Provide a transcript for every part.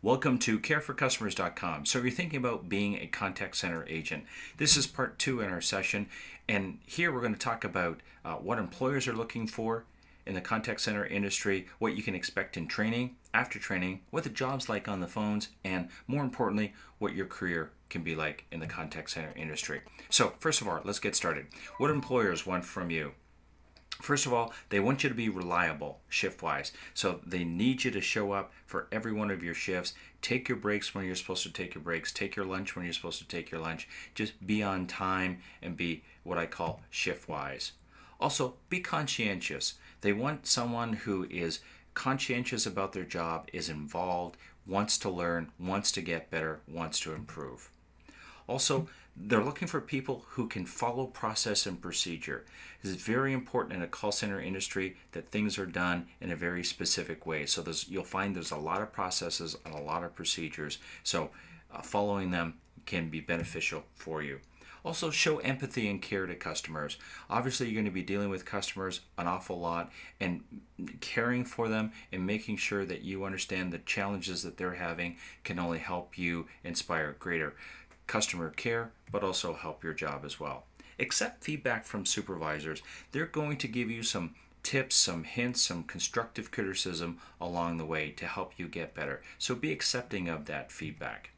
Welcome to careforcustomers.com. So, you're thinking about being a contact center agent. This is part 2 in our session, and here we're going to talk about what employers are looking for in the contact center industry, what you can expect in training, after training, what the job's like on the phones, and more importantly, what your career can be like in the contact center industry. So, first of all, let's get started. What employers want from you? First of all, they want you to be reliable shift-wise. So they need you to show up for every one of your shifts. Take your breaks when you're supposed to take your breaks. Take your lunch when you're supposed to take your lunch. Just be on time and be what I call shift-wise. Also, be conscientious. They want someone who is conscientious about their job, is involved, wants to learn, wants to get better, wants to improve. Also, they're looking for people who can follow process and procedure. It is very important in a call center industry that things are done in a very specific way. So you'll find there's a lot of processes and a lot of procedures. So following them can be beneficial for you. Also, show empathy and care to customers. Obviously, you're going to be dealing with customers an awful lot, and caring for them and making sure that you understand the challenges that they're having can only help you inspire greater customer care, but also help your job as well. Accept feedback from supervisors. They're going to give you some tips, some hints, some constructive criticism along the way to help you get better. So be accepting of that feedback.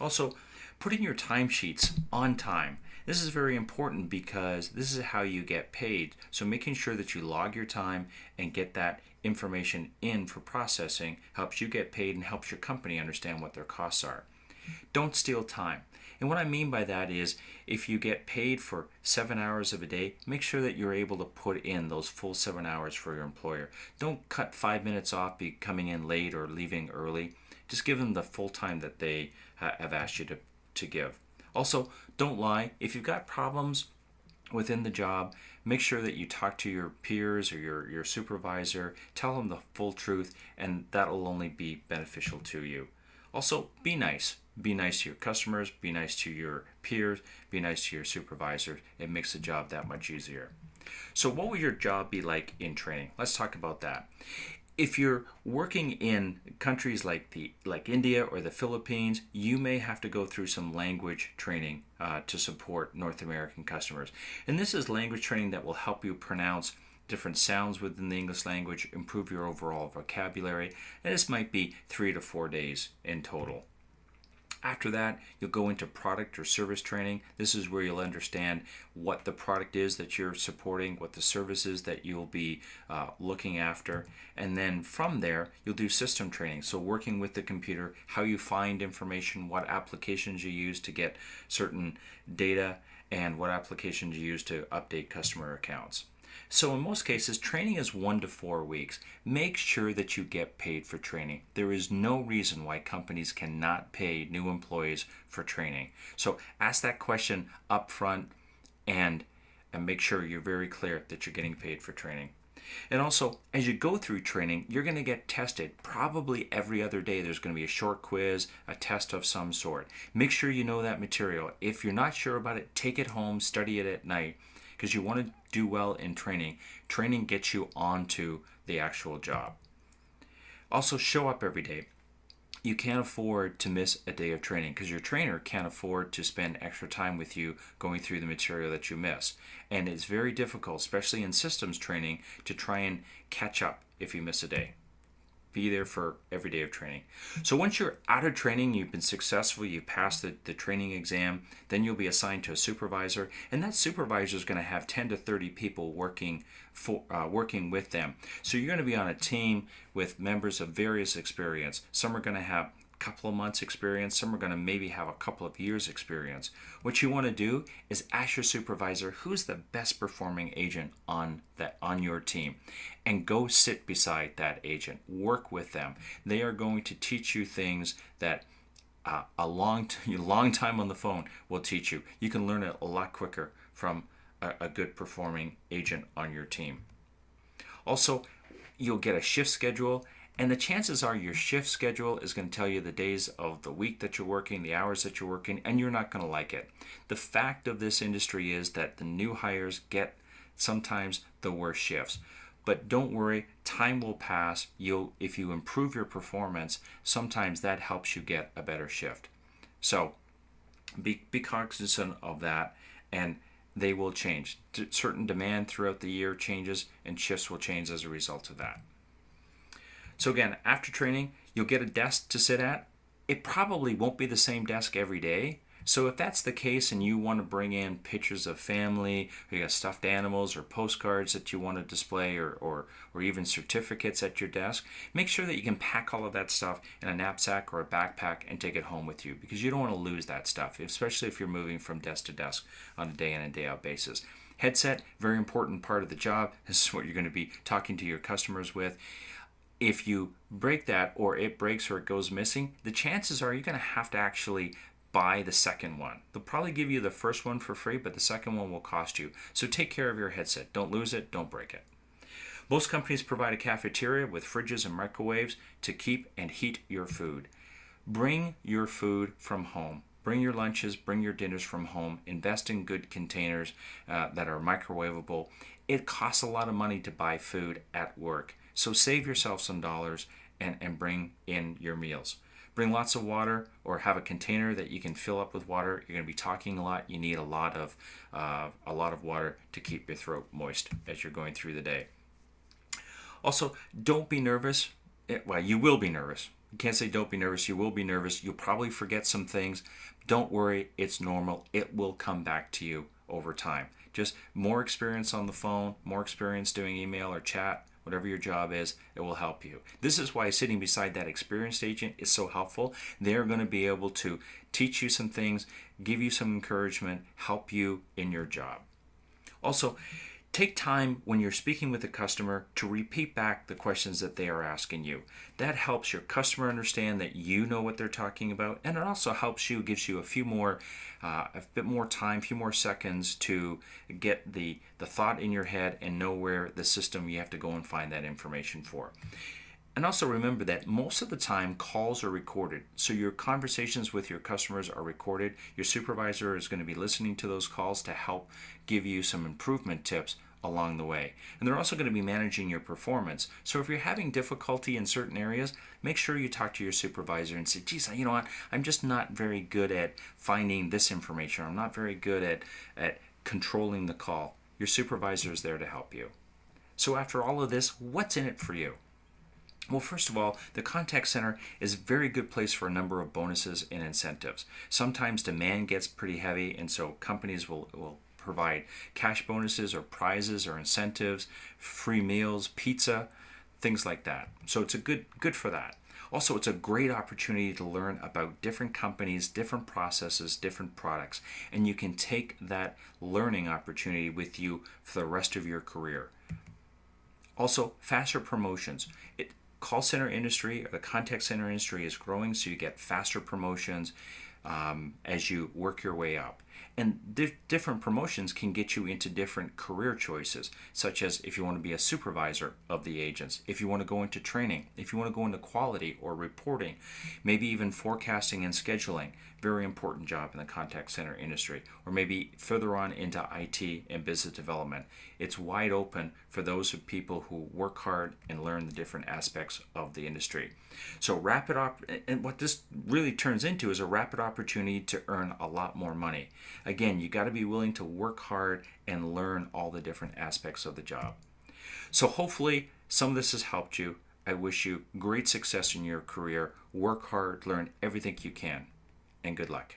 Also, putting your timesheets on time. This is very important because this is how you get paid. So making sure that you log your time and get that information in for processing helps you get paid and helps your company understand what their costs are. Don't steal time. And what I mean by that is if you get paid for 7 hours of a day, make sure that you're able to put in those full 7 hours for your employer. Don't cut 5 minutes off by coming in late or leaving early. Just give them the full time that they have asked you to give. Also, don't lie. If you've got problems within the job, make sure that you talk to your peers or your supervisor. Tell them the full truth, and that will only be beneficial to you. Also, be nice. Be nice to your customers, be nice to your peers, be nice to your supervisors. It makes the job that much easier. So what will your job be like in training? Let's talk about that. If you're working in countries like India or the Philippines, you may have to go through some language training to support North American customers. And this is language training that will help you pronounce different sounds within the English language, improve your overall vocabulary, and this might be 3 to 4 days in total. After that, you'll go into product or service training. This is where you'll understand what the product is that you're supporting, what the services that you'll be looking after. And then from there, you'll do system training. So working with the computer, how you find information, what applications you use to get certain data, and what applications you use to update customer accounts. So in most cases, training is 1 to 4 weeks. Make sure that you get paid for training. There is no reason why companies cannot pay new employees for training. So ask that question up front and make sure you're very clear that you're getting paid for training. And also, as you go through training, you're going to get tested. Probably every other day there's going to be a short quiz, a test of some sort. Make sure you know that material. If you're not sure about it, take it home, study it at night, because you want to do well in training. Training gets you onto the actual job. Also, show up every day. You can't afford to miss a day of training because your trainer can't afford to spend extra time with you going through the material that you miss. And it's very difficult, especially in systems training, to try and catch up if you miss a day. Be there for every day of training. So once you're out of training, you've been successful, you passed the training exam, then you'll be assigned to a supervisor, and that supervisor is going to have 10 to 30 people working with them. So you're going to be on a team with members of various experience. Some are going to have couple of months experience, some are going to maybe have a couple of years experience. What you want to do is ask your supervisor who's the best performing agent on your team, and go sit beside that agent, work with them. They are going to teach you things that a long time on the phone will teach you. You can learn it a lot quicker from a good performing agent on your team. Also, you'll get a shift schedule. And the chances are your shift schedule is going to tell you the days of the week that you're working, the hours that you're working, and you're not going to like it. The fact of this industry is that the new hires get sometimes the worst shifts. But don't worry, time will pass. If you improve your performance, sometimes that helps you get a better shift. So be cognizant of that, and they will change. Certain demand throughout the year changes, and shifts will change as a result of that. So again, after training, you'll get a desk to sit at. It probably won't be the same desk every day. So if that's the case and you want to bring in pictures of family, or you got stuffed animals or postcards that you want to display, or even certificates at your desk, make sure that you can pack all of that stuff in a knapsack or a backpack and take it home with you, because you don't want to lose that stuff, especially if you're moving from desk to desk on a day in and day out basis. Headset, very important part of the job. This is what you're going to be talking to your customers with. If you break that, or it breaks, or it goes missing, the chances are you're going to have to actually buy the second one. They'll probably give you the first one for free, but the second one will cost you. So take care of your headset. Don't lose it. Don't break it. Most companies provide a cafeteria with fridges and microwaves to keep and heat your food. Bring your food from home. Bring your lunches, bring your dinners from home. Invest in good containers that are microwavable. It costs a lot of money to buy food at work. So save yourself some dollars and bring in your meals. Bring lots of water, or have a container that you can fill up with water. You're going to be talking a lot. You need a lot of water to keep your throat moist as you're going through the day. Also, don't be nervous. Well, you will be nervous. You can't say don't be nervous. You will be nervous. You'll probably forget some things. Don't worry. It's normal. It will come back to you over time. Just more experience on the phone, more experience doing email or chat, whatever your job is, it will help you. This is why sitting beside that experienced agent is so helpful. They're going to be able to teach you some things, give you some encouragement, help you in your job. Also, take time when you're speaking with a customer to repeat back the questions that they are asking you. That helps your customer understand that you know what they're talking about, and it also helps you, gives you a bit more time, a few more seconds to get the thought in your head and know where the system you have to go and find that information for. And also remember that most of the time calls are recorded. So your conversations with your customers are recorded. Your supervisor is going to be listening to those calls to help give you some improvement tips along the way. And they're also going to be managing your performance. So if you're having difficulty in certain areas, make sure you talk to your supervisor and say, geez, you know what, I'm just not very good at finding this information. I'm not very good at controlling the call. Your supervisor is there to help you. So after all of this, what's in it for you? Well, first of all, the contact center is a very good place for a number of bonuses and incentives. Sometimes demand gets pretty heavy, and so companies will provide cash bonuses or prizes or incentives, free meals, pizza, things like that. So it's a good for that. Also, it's a great opportunity to learn about different companies, different processes, different products, and you can take that learning opportunity with you for the rest of your career. Also, faster promotions. Call center industry, or the contact center industry, is growing, so you get faster promotions as you work your way up. And different promotions can get you into different career choices, such as if you want to be a supervisor of the agents, if you want to go into training, if you want to go into quality or reporting, maybe even forecasting and scheduling. Very important job in the contact center industry, or maybe further on into IT and business development. It's wide open for those people who work hard and learn the different aspects of the industry. So and what this really turns into is a rapid opportunity to earn a lot more money. Again, you got to be willing to work hard and learn all the different aspects of the job. So hopefully some of this has helped you. I wish you great success in your career. Work hard, learn everything you can, and good luck.